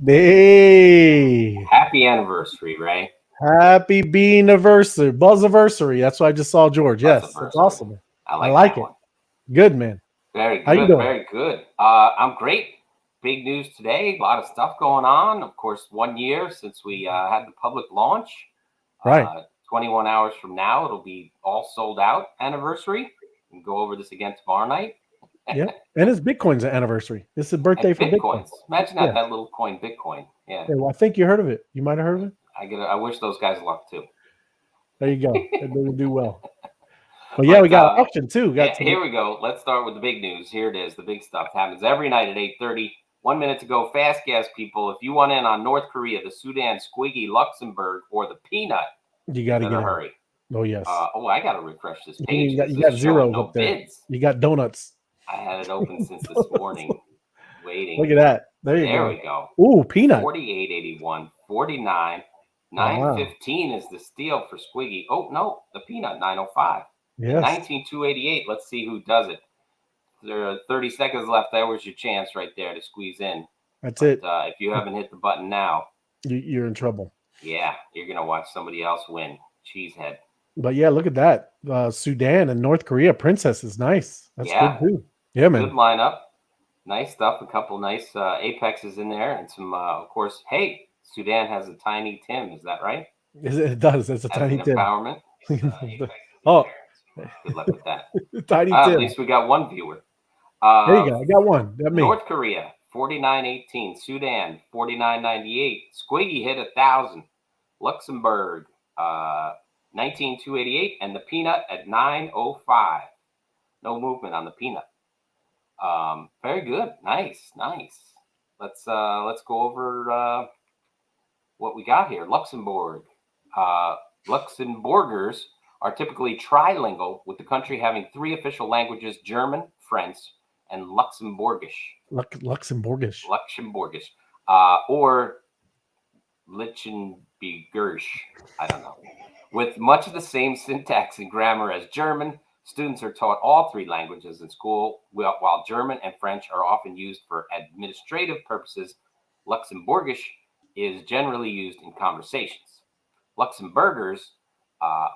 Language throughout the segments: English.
Hey, Happy anniversary, Ray. happy beaniversary, buzziversary. That's what I just saw, George. That's Yes, that's anniversary. awesome. Man. I I like like that it. one. Good, man. Very How you good. doing? Very good. I'm great. Big news today. A lot of stuff going on. Of course, 1 year since we had the public launch. Right. 21 hours from now, it'll be all sold out anniversary. We can go over this again tomorrow night. Yeah. And it's Bitcoin's anniversary. It's the And birthday for Bitcoin. Bitcoins. Imagine Yeah. that little coin, Bitcoin. Yeah. Yeah, well, I think you heard of it. You might have heard of it. I wish those guys luck too. There you go. They're going to do well. But yeah, But we got an auction too. yeah, here we go. Let's start with the big news. Here it is. The big stuff happens every night at 8:30. 1 minute to go. Fast gas, people. If you want in on North Korea, the Sudan, Squiggy, Luxembourg, or the Peanut, You got to better get in. hurry. Oh, yes. I got to refresh this page. You got This is showing zeros no up there. bids. You got donuts. I had it open since this morning. Waiting. Look at that. There you There go. we go. Ooh, Peanut. 48.81, 49, 915 is the steal for Squiggy. Oh no, the Peanut 905. Yes. 19,288. Let's see who does it. There are 30 seconds left. There was your chance right there to squeeze in. That's it. If you haven't hit the button now, You're in trouble. yeah, you're gonna watch somebody else win. Cheesehead. But yeah, look at that. Sudan and North Korea Princess is nice. That's Yeah. good too. Yeah, man. Good lineup. Nice stuff. A couple nice apexes in there, and some, of course. Hey, Sudan has a tiny Tim. Is that right? It does. It's a Has tiny an Tim. empowerment. Oh, good luck with that. tiny At Tim. least we got one viewer. There you go. I got one. That me. North Korea 49.18. Sudan 49.98. Squiggy hit 1,000. Luxembourg 19,288, and the Peanut at 905. No movement on the Peanut. Very good. Nice. Let's go over what we got here. Luxembourg. Luxembourgers are typically trilingual, with the country having 3 official languages: German, French, and Luxembourgish. Luxembourgish. Or Lichtenbergisch. I don't know. With much of the same syntax and grammar as German, students are taught all 3 languages in school, while German and French are often used for administrative purposes. Luxembourgish is generally used in conversations. Luxembourgers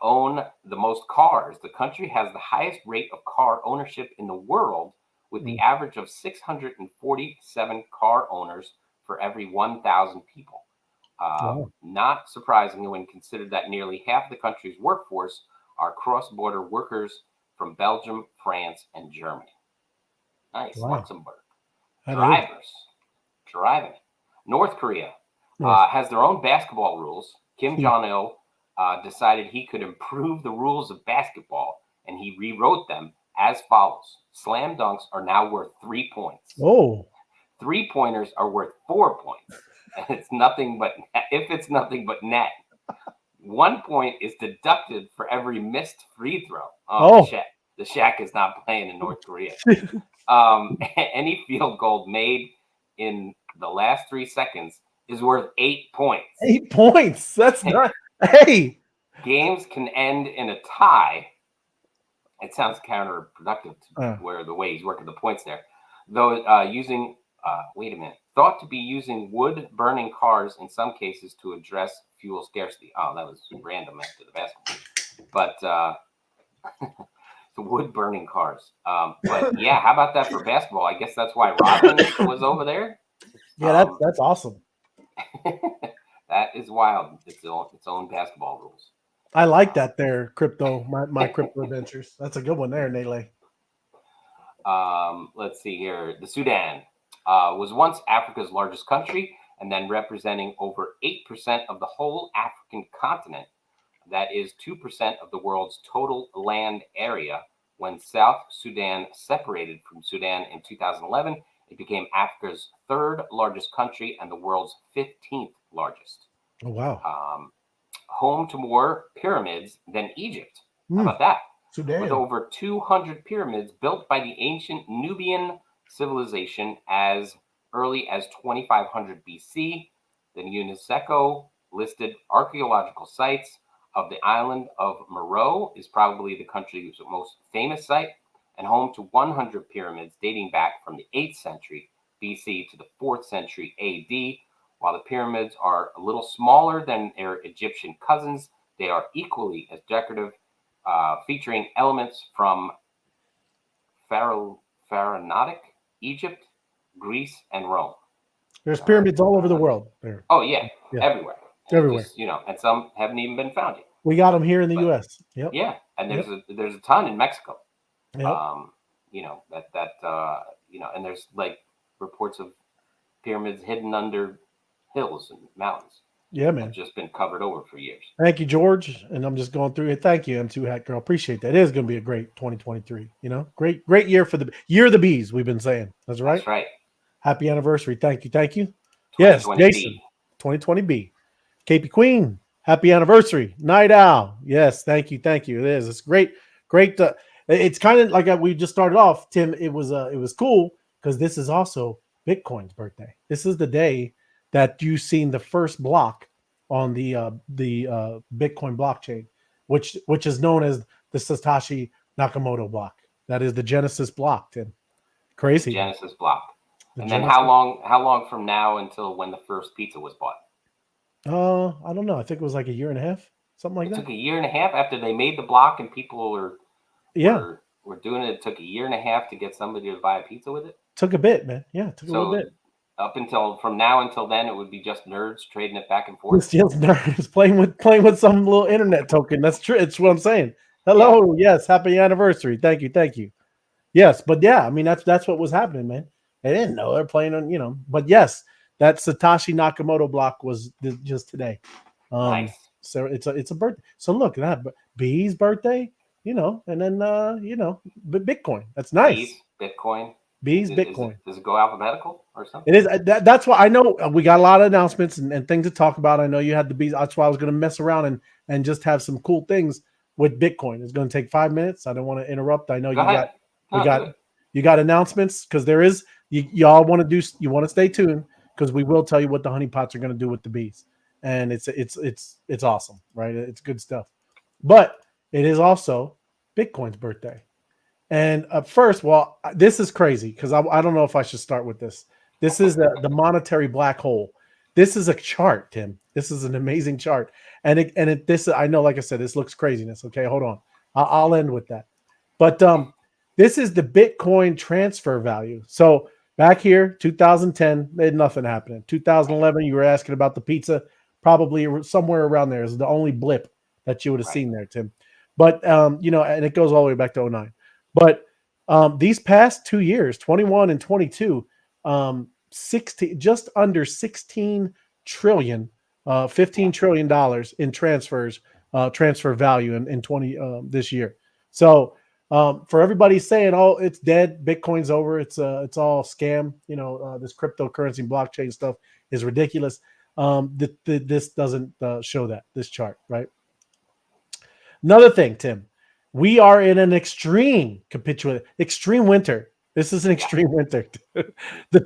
own the most cars. The country has the highest rate of car ownership in the world, with the average of 647 car owners for every 1,000 people. Wow. Not surprisingly, when considered that nearly half the country's workforce are cross-border workers from Belgium, France, and Germany. Nice. Wow. Luxembourg. That Drivers. Driving. North Korea has their own basketball rules. Kim Jong-il decided he could improve the rules of basketball, and he rewrote them as follows. Slam dunks are now worth 3 points. Oh. 3-pointers are worth 4 points. And it's nothing but net. 1 point is deducted for every missed free throw. The Shaq is not playing in North Korea. Any field goal made in the last 3 seconds is worth 8 points. 8 points. That's not. Hey. Games can end in a tie. It sounds counterproductive to where the way he's working the points there. Though thought to be using wood-burning cars in some cases to address fuel scarcity. Oh, that was random after the basketball. But the wood-burning cars. But yeah, how about that for basketball? I guess that's why Rodman was over there. Yeah, that's awesome. That is wild. Its own basketball rules. I like that there, crypto. My crypto adventures. That's a good one there, Nele. Let's see here. The Sudan was once Africa's largest country, and then representing over 8% of the whole African continent. That is 2% of the world's total land area. When South Sudan separated from Sudan in 2011, it became Africa's 3rd largest country and the world's 15th largest. Oh, wow. Home to more pyramids than Egypt. How about that? Sudan. With over 200 pyramids built by the ancient Nubian civilization as early as 2500 BC. The UNESCO listed archaeological sites of the island of Meroe is probably the country's most famous site and home to 100 pyramids dating back from the 8th century BC to the 4th century AD. While the pyramids are a little smaller than their Egyptian cousins, they are equally as decorative, featuring elements from pharaonic Egypt, Greece, and Rome. There's pyramids all over the world. There. Oh yeah, Yeah. everywhere. Everywhere. Just, and some haven't even been found yet. We got them here in the U.S. Yep. Yeah, and there's a ton in Mexico. Yep. And there's like reports of pyramids hidden under hills and mountains. Yeah, man. Have just been covered over for years. Thank you, George. And I'm just going through it. Thank you, M2 Hat Girl. Appreciate that. It is going to be a great 2023. Great year for the year of the bees. We've been saying. That's right. That's right. Happy anniversary. Thank you. Yes, Jason. 2020B. KP Queen. Happy anniversary. Night Owl. Yes, thank you. It is. It's great. It's kind of like we just started off, Tim. It was cool because this is also Bitcoin's birthday. This is the day that you've seen the first block on the Bitcoin blockchain, which is known as the Satoshi Nakamoto block. That is the Genesis block, Tim. Crazy. The Genesis block. And then how long from now until when the first pizza was bought? I don't know. I think it was like a year and a half, something like that. It took a year and a half after they made the block and people were doing it. It took a year and a half to get somebody to buy a pizza with it. Took a bit, man. Yeah, took a little bit. Up until from now until then, it would be just nerds trading it back and forth. It's just nerds playing with some little internet token. That's true. It's what I'm saying. Hello, yes, happy anniversary. Thank you. Yes, but yeah, I mean that's what was happening, man. They didn't know they're playing on, but yes, that Satoshi Nakamoto block was just today. Nice. So it's a birthday. So look at that, B's birthday, and then Bitcoin. That's nice. B's, Bitcoin. Bitcoin. Does it go alphabetical or something? It is. That's why I know we got a lot of announcements and things to talk about. I know you had the B's. That's why I was going to mess around and just have some cool things with Bitcoin. It's going to take 5 minutes. I don't want to interrupt. I know you got announcements because there is. Y'all want to do. You want to stay tuned because we will tell you what the honeypots are going to do with the bees, and it's awesome, right? It's good stuff. But it is also Bitcoin's birthday. And first, this is crazy because I don't know if I should start with this. This is the monetary black hole. This is a chart, Tim. This is an amazing chart. And I know, like I said, this looks craziness. Okay, hold on. I'll end with that. But this is the Bitcoin transfer value. So back here, 2010, they had nothing happening. 2011, you were asking about the pizza. Probably somewhere around there is the only blip that you would have seen there, Tim. But and it goes all the way back to 2009. But these past 2 years, 21 and 22, 16, just under 16 trillion, $15 trillion in transfer value in this year. So for everybody saying, "Oh, it's dead, Bitcoin's over, it's all scam," this cryptocurrency blockchain stuff is ridiculous. This doesn't show that, this chart, right? Another thing, Tim. We are in an extreme winter. This is an extreme winter. the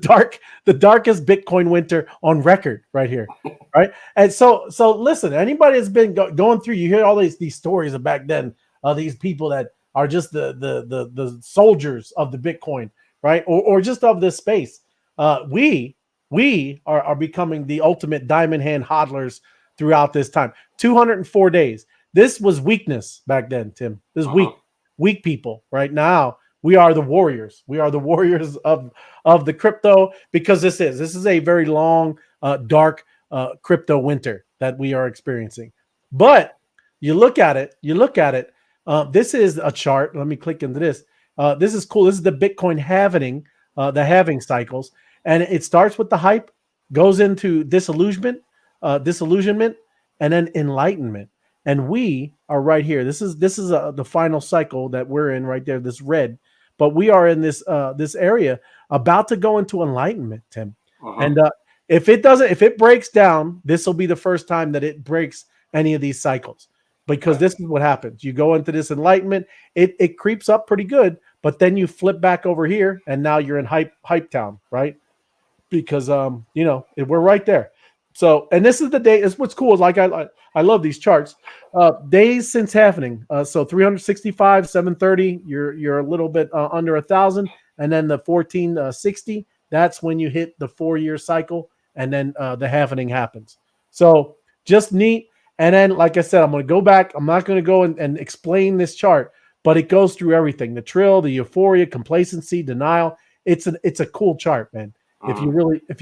darkest Bitcoin winter on record right here. Right. And so listen, anybody that's been going through, you hear all these stories of back then, these people that are just the soldiers of the Bitcoin, right? Or just of this space. We are becoming the ultimate diamond hand hodlers throughout this time. 204 days. This was weakness back then, Tim. This is weak people. Right now, we are the warriors. We are the warriors of the crypto because this is a very long, dark crypto winter that we are experiencing. But you look at it. This is a chart. Let me click into this. This is cool. This is the Bitcoin halving, the halving cycles, and it starts with the hype, goes into disillusionment, and then enlightenment. And we are right here. This is the final cycle that we're in right there, this red. But we are in this area about to go into enlightenment, Tim. And if it breaks down, this will be the first time that it breaks any of these cycles. Because this is what happens. You go into this enlightenment, it creeps up pretty good, but then you flip back over here, and now you're in hype town, right? Because we're right there. So, and this is the day. Is what's cool is like I love these charts. Days since happening. So 365, 730. You're a little bit under 1,000, and then the 1460. That's when you hit the 4-year cycle, and then the happening happens. So just neat. And then, like I said, I'm going to go back. I'm not going to go and explain this chart, but it goes through everything: the trill, the euphoria, complacency, denial. It's a cool chart, man. If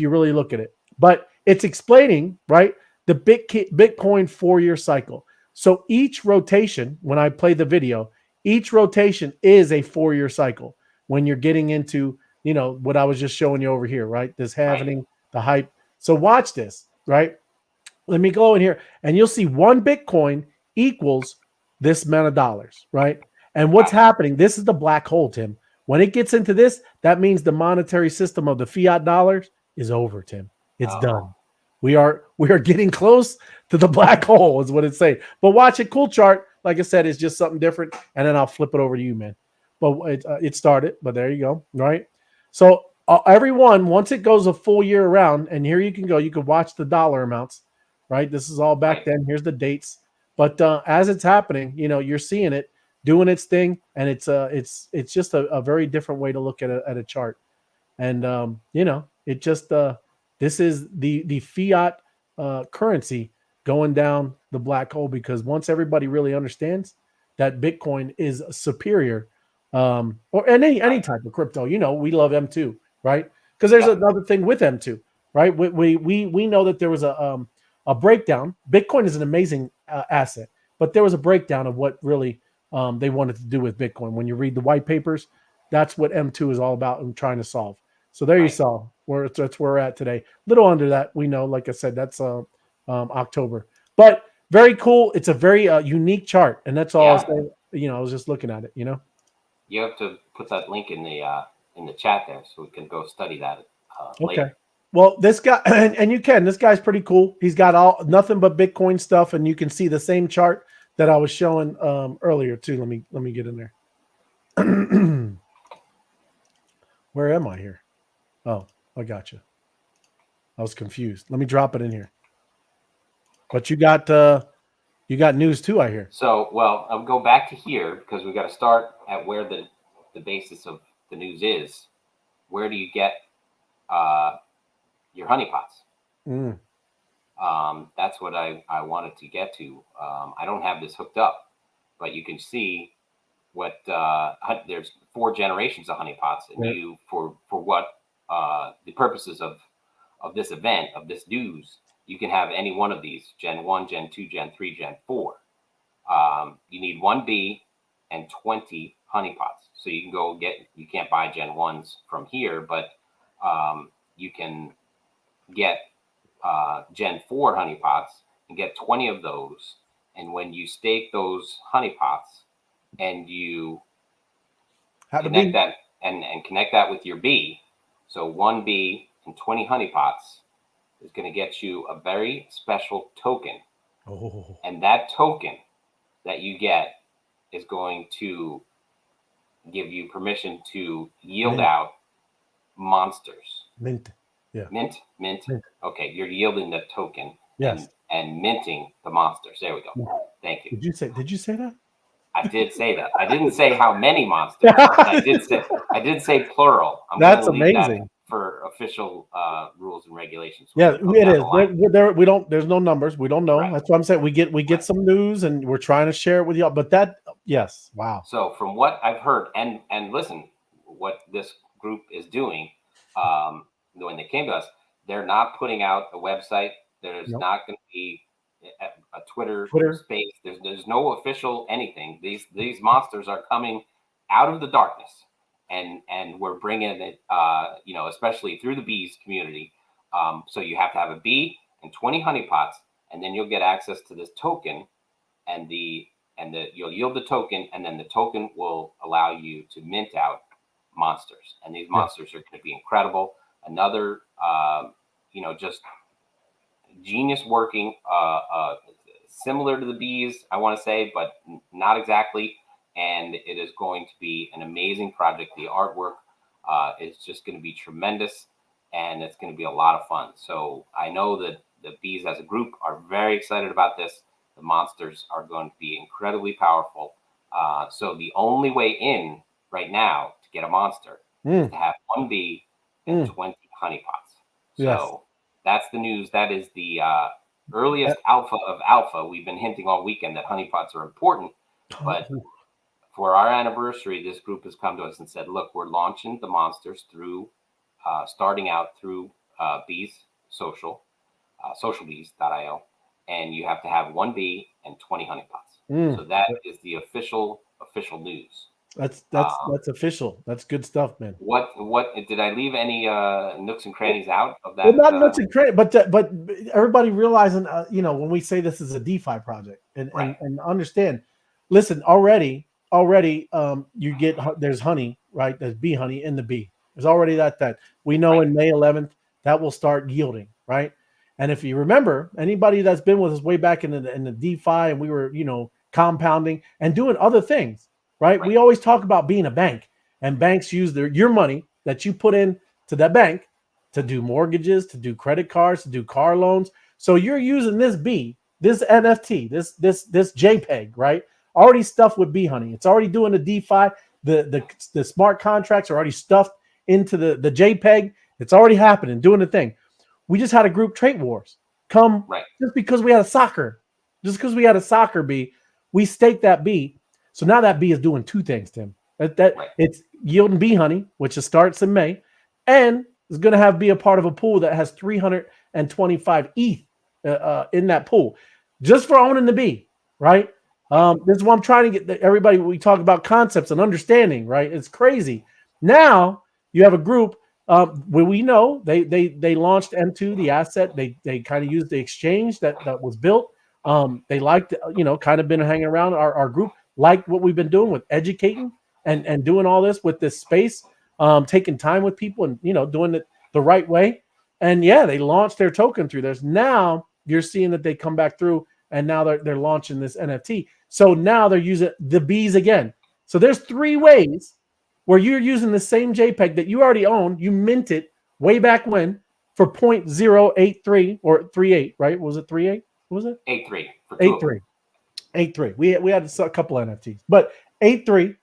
you really look at it, but it's explaining, right, the Bitcoin 4-year cycle. So each rotation, when I play the video, each rotation is a 4-year cycle. When you're getting into, what I was just showing you over here, right? This happening, the hype. So watch this, right? Let me go in here, and you'll see one Bitcoin equals this amount of dollars, right? And what's happening? This is the black hole, Tim. When it gets into this, that means the monetary system of the fiat dollars is over, Tim. It's done. We are getting close to the black hole, is what it's saying. But watch it, cool chart. Like I said, it's just something different, and then I'll flip it over to you, man. But it started. But there you go, right? So everyone, once it goes a full year around, and here you can go, you can watch the dollar amounts, right? This is all back then. Here's the dates. But as it's happening, you're seeing it doing its thing, and it's just a very different way to look at a chart. And it just this is the fiat currency going down the black hole, because once everybody really understands that Bitcoin is superior, or any type of crypto, we love M2, right? Because there's another thing with M2, right? We know that there was a breakdown. Bitcoin is an amazing asset, but there was a breakdown of what really they wanted to do with Bitcoin. When you read the white papers, that's what M2 is all about and trying to solve. So there you saw that's where we're at today. Little under that, we know. Like I said, that's October, but very cool. It's a very unique chart, and that's all. I was just looking at it. You have to put that link in the chat there, so we can go study that later. Well, this guy, and you can. This guy's pretty cool. He's got nothing but Bitcoin stuff, and you can see the same chart that I was showing earlier too. Let me get in there. Where am I here? Oh, I got you. I was confused. Let me drop it in here. But you got news too, I hear. So, well, I'll go back to here because we got to start at where the basis of the news is. Where do you get your honeypots? That's what I wanted to get to. I don't have this hooked up, but you can see what there's 4 generations of honeypots, and you for what the purposes of this event, of this news, you can have any one of these: Gen 1, Gen 2, Gen 3, Gen 4. You need 1 bee and 20 honeypots. So you can go you can't buy Gen 1s from here, but you can get Gen 4 honeypots and get 20 of those. And when you stake those honeypots and you connect that and connect that with your bee, so 1 bee and 20 honeypots is going to get you a very special token. And that token that you get is going to give you permission to yield out monsters. Mint. Yeah. Mint. Okay, you're yielding the token. Yes. And minting the monsters. There we go. Thank you. Did you say that? I did say that. I didn't say how many monsters. I did say plural. That's amazing. For official rules and regulations. Yeah, it is. We don't. There's no numbers. We don't know. Right. That's what I'm saying. We get some news, and we're trying to share it with y'all. But yes, wow. So from what I've heard, and listen, what this group is doing, when they came to us, they're not putting out a website. There's not going to be a Twitter space. There's no official anything. These monsters are coming out of the darkness. And we're bringing it, especially through the bees community. So you have to have a bee and 20 honeypots, and then you'll get access to this token, and you'll yield the token, and then the token will allow you to mint out monsters. And these monsters are going to be incredible. Another, just genius working, similar to the bees, I want to say, but not exactly. And it is going to be an amazing project. The artwork is just going to be tremendous, and it's going to be a lot of fun. So I know that the bees as a group are very excited about this. The monsters are going to be incredibly powerful. So the only way in right now to get a monster is to have 1 bee and 20 honeypots. Yes. So that's the news. That is the earliest alpha of alpha. We've been hinting all weekend that honeypots are important, but for our anniversary, this group has come to us and said, look, we're launching the monsters through starting out through bees social, socialbees.io, and you have to have 1 bee and 20 honeypots. So that is the official news. That's official. That's good stuff, man. What did I leave any nooks and crannies out of that? Well, not nooks and crannies, but everybody realizing, when we say this is a DeFi project, and understand, listen, already, you get there's honey, right? There's bee honey in the bee. There's already that we know in May 11th that will start yielding, right? And if you remember, anybody that's been with us way back in the DeFi, and we were compounding and doing other things. Right? We always talk about being a bank, and banks use your money that you put in to that bank to do mortgages, to do credit cards, to do car loans. So you're using this this NFT, this JPEG, right? Already stuffed with bee honey. It's already doing the DeFi. The smart contracts are already stuffed into the JPEG. It's already happening, doing the thing. We just had a group trade wars come just because we had a soccer bee. We staked that bee. So now that bee is doing 2 things, Tim. It's yielding bee honey, which starts in May, and is going to be a part of a pool that has 325 ETH in that pool, just for owning the bee, right? This is what I'm trying to get everybody. We talk about concepts and understanding, right? It's crazy. Now you have a group where we know they launched M2, the asset. They kind of used the exchange that was built. They liked, kind of been hanging around our group. Like what we've been doing with educating and doing all this with this space, taking time with people and, doing it the right way. And they launched their token through this. Now you're seeing that they come back through, and now they're launching this NFT. So now they're using the bees again. So there's 3 ways where you're using the same JPEG that you already own. You mint it way back when for 0.083 or 38, right? Was it 38? What was it? 8.3 for 8.3. 8.3. We had a couple NFTs, but 8.3,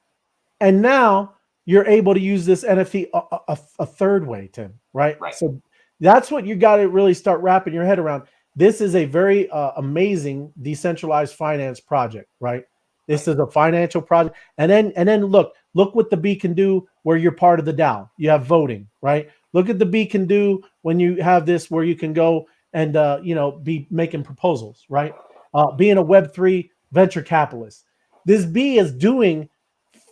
and now you're able to use this NFT a third way, Tim. Right. So that's what you got to really start wrapping your head around. This is a very amazing decentralized finance project, right? This is a financial project, and then look what the bee can do where you're part of the DAO. You have voting, right? Look at the bee can do when you have this where you can go and be making proposals, right? Being a Web3 venture capitalist. This bee is doing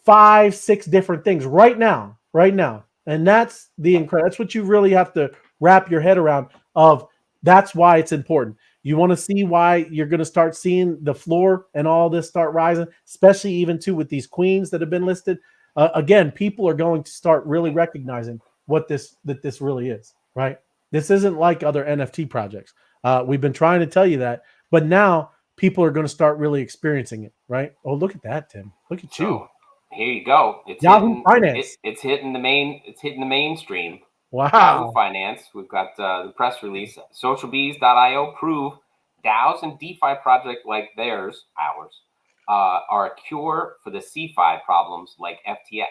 5-6 different things right now. And that's that's what you really have to wrap your head around of. That's why it's important. You want to see why you're going to start seeing the floor and all this start rising, especially even too with these queens that have been listed. Again, people are going to start really recognizing what this really is, right? This isn't like other NFT projects. We've been trying to tell you that, but now people are going to start really experiencing it, right? Oh, look at that, Tim. Look at you. Here you go. It's Yahoo Finance. It's hitting the mainstream. Wow. Yahoo Finance. We've got the press release. Socialbees.io prove DAOs and DeFi projects like ours, are a cure for the CeFi problems like FTX.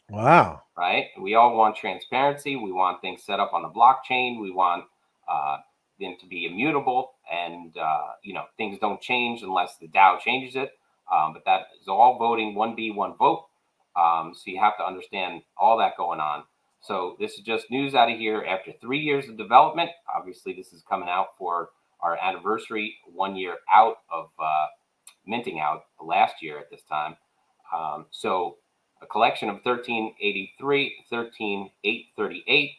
Wow. Right? We all want transparency. We want things set up on the blockchain. We want them to be immutable, and things don't change unless the DAO changes it. But that is all voting 1B, 1 vote. So you have to understand all that going on. So this is just news out of here after 3 years of development. Obviously, this is coming out for our anniversary, 1 year out of minting out last year at this time. So a collection of 13,838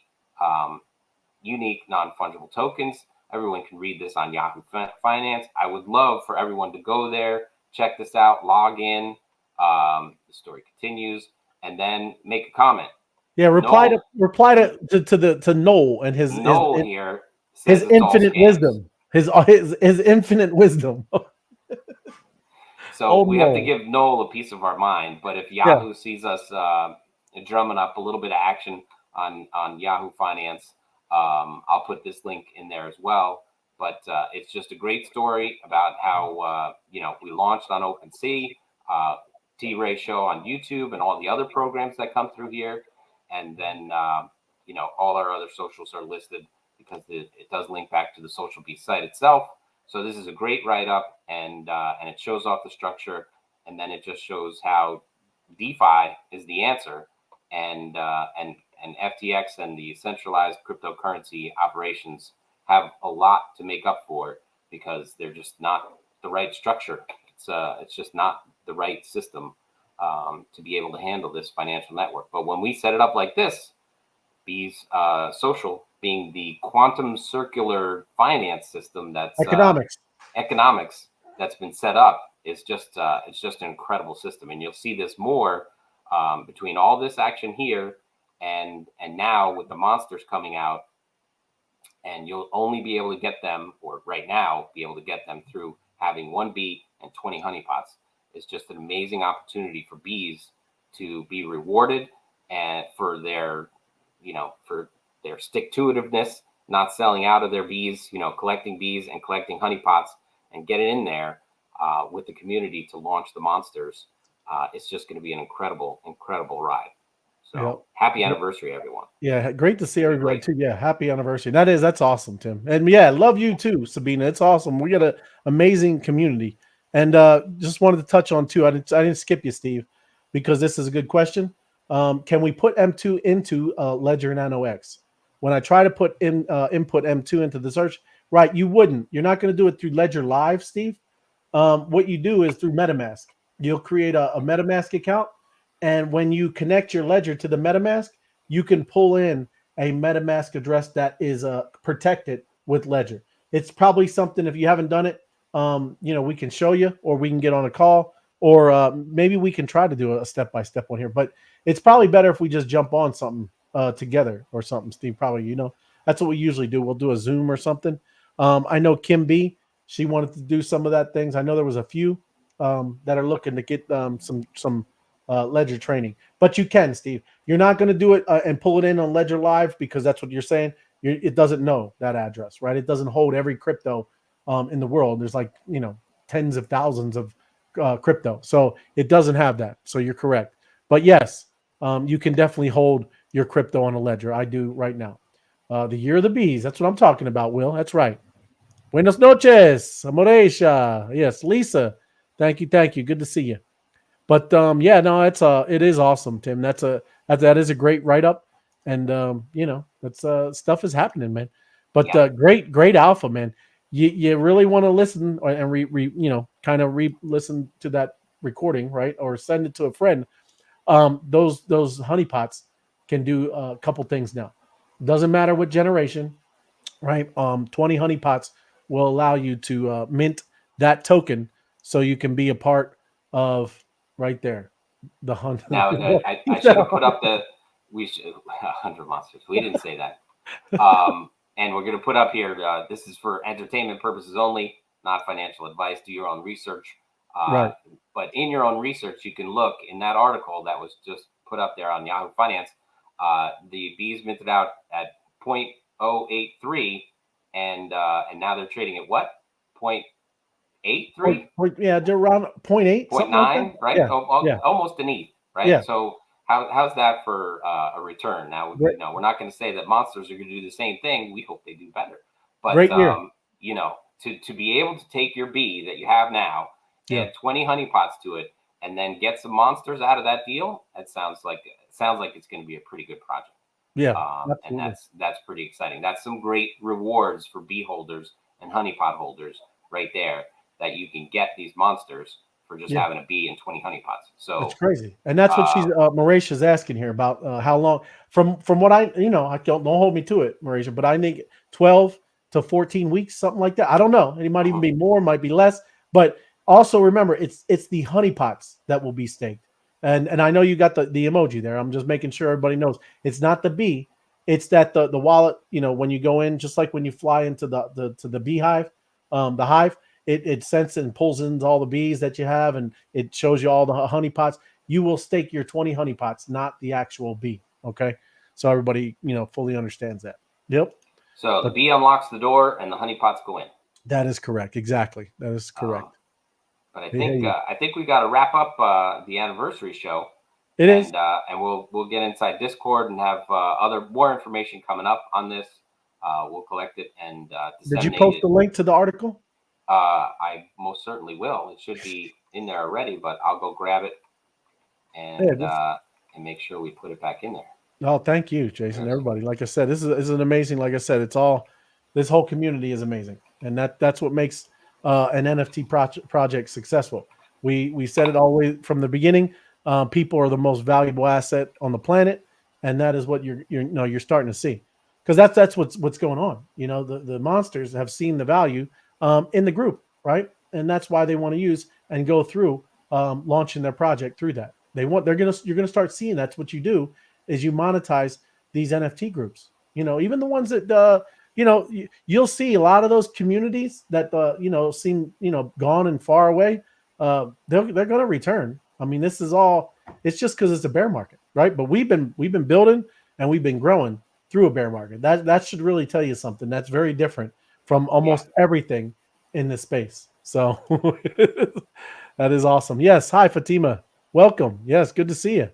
unique non-fungible tokens. Everyone can read this on Yahoo Finance. I would love for everyone to go there, check this out, log in. The story continues, and then make a comment. Yeah, reply to Noel and his here his infinite wisdom. His infinite wisdom. So we have to give Noel a piece of our mind. But if Yahoo sees us drumming up a little bit of action on Yahoo Finance, I'll put this link in there as well. But it's just a great story about how we launched on OpenSea, T-Ray Show on YouTube, and all the other programs that come through here, and then all our other socials are listed because it does link back to the Social Beast site itself. So this is a great write-up, and it shows off the structure, and then it just shows how DeFi is the answer, and FTX and the centralized cryptocurrency operations have a lot to make up for it because they're just not the right structure. It's just not the right system to be able to handle this financial network. But when we set it up like this, Bees Social being the quantum circular finance system that's economics that's been set up is just it's just an incredible system, and you'll see this more between all this action here and now with the monsters coming out, and you'll only be able to get them, or right now be able to get them through having 1 bee and 20 honeypots. It's just an amazing opportunity for bees to be rewarded and for their stick-to-itiveness, not selling out of their bees, collecting bees and collecting honeypots and getting in there with the community to launch the monsters. It's just going to be an incredible, incredible ride. So happy anniversary, everyone. Yeah, great to see everybody too. Yeah, happy anniversary. That's awesome, Tim. And yeah, love you too, Sabina. It's awesome. We got an amazing community. And just wanted to touch on too. I didn't skip you, Steve, because this is a good question. Can we put M2 into Ledger Nano X? When I try to put input M2 into the search, right? You wouldn't. You're not going to do it through Ledger Live, Steve. What you do is through MetaMask. You'll create a MetaMask account, and when you connect your Ledger to the MetaMask, you can pull in a MetaMask address that is protected with Ledger. It's probably something, if you haven't done it, we can show you, or we can get on a call, or maybe we can try to do a step-by-step one here. But it's probably better if we just jump on something together or something, Steve. Probably, that's what we usually do. We'll do a Zoom or something. I know Kim B, she wanted to do some of that things. I know there was a few that are looking to get some Ledger training. But you can, Steve. You're not going to do it and pull it in on Ledger Live because that's what you're saying. It doesn't know that address, right? It doesn't hold every crypto in the world. There's tens of thousands of crypto. So it doesn't have that. So you're correct. But yes, you can definitely hold your crypto on a Ledger. I do right now. The year of the bees. That's what I'm talking about, Will. That's right. Buenas noches, Amoreisha. Yes, Lisa. Thank you. Good to see you. But it is awesome, Tim. That is a great write up, and that's stuff is happening, man. But great alpha, man. You really want to listen and listen to that recording, right? Or send it to a friend. Those honeypots can do a couple things now. Doesn't matter what generation, right? 20 honeypots will allow you to mint that token, so you can be a part of. Right there, the 100. Now, I should have put up 100 monsters. We didn't say that. And we're going to put up here, this is for entertainment purposes only, not financial advice. Do your own research. Right. But in your own research, you can look in that article that was just put up there on Yahoo Finance. The bees minted out at 0.083, and now they're trading at what? 0.83? Yeah, they're around 0.8. 0.9, right? Yeah. Almost an ETH, right? Yeah. So how's that for a return? Now, we're not going to say that monsters are going to do the same thing. We hope they do better. But, to be able to take your bee that you have now, add 20 honeypots to it, and then get some monsters out of that deal, that sounds like it's going to be a pretty good project. Yeah. And that's pretty exciting. That's some great rewards for bee holders and honeypot holders right there, that you can get these monsters for just having a bee and 20 honeypots. So that's crazy. And that's what she's Marisha's asking here about how long from what I don't hold me to it, Marisha, but I think 12 to 14 weeks, something like that. I don't know. It might even be more, might be less. But also remember, it's the honeypots that will be staked. And I know you got the emoji there. I'm just making sure everybody knows it's not the bee. It's that the wallet, when you go in, just like when you fly into the beehive, the hive, it senses and pulls in all the bees that you have, and it shows you all the honeypots. You will stake your 20 honeypots, not the actual bee. Okay, so everybody fully understands that. Yep. So the bee unlocks the door and the honeypots go in. That is correct. Exactly. That is correct. But I think we got to wrap up the anniversary show. It is, and we'll get inside Discord and have more information coming up on this. We'll collect it and disseminate. Did you post the link to the article? I most certainly will. It should be in there already, but I'll go grab it and make sure we put it back in there. Oh, thank you, Jason. Everybody, like I said, this is an amazing. Like I said, this whole community is amazing, and that's what makes an NFT project successful. We said it all the way from the beginning. People are the most valuable asset on the planet, and that is what you're starting to see, because that's what's going on. The monsters have seen the value in the group, right? And that's why they want to use and go through launching their project through that. You're gonna start seeing that's what you do is you monetize these NFT groups. Even the ones that you'll see a lot of those communities that seem gone and far away. They're going to return. I mean, this is all. It's just because it's a bear market, right? But we've been building and we've been growing through a bear market. That should really tell you something. That's very different from almost everything in this space. So that is awesome. Yes, hi Fatima, welcome. Yes, good to see you.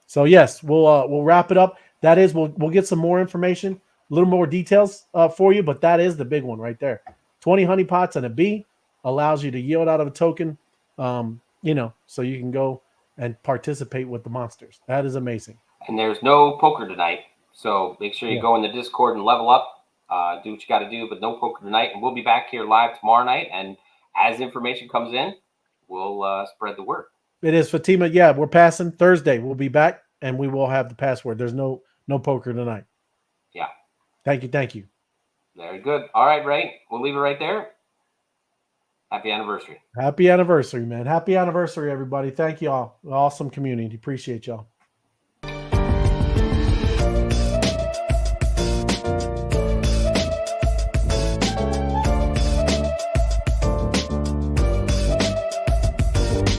So yes, we'll wrap it up. That is, we'll get some more information, a little more details for you, but that is the big one right there. 20 honeypots and a bee allows you to yield out of a token, so you can go and participate with the monsters. That is amazing. And there's no poker tonight, so make sure you go in the Discord and level up. Do what you got to do, but no poker tonight. And we'll be back here live tomorrow night. And as information comes in, we'll spread the word. It is, Fatima. Yeah, we're passing Thursday. We'll be back and we will have the password. There's no poker tonight. Yeah. Thank you. Very good. All right, Ray. We'll leave it right there. Happy anniversary. Happy anniversary, man. Happy anniversary, everybody. Thank you all. Awesome community. Appreciate y'all.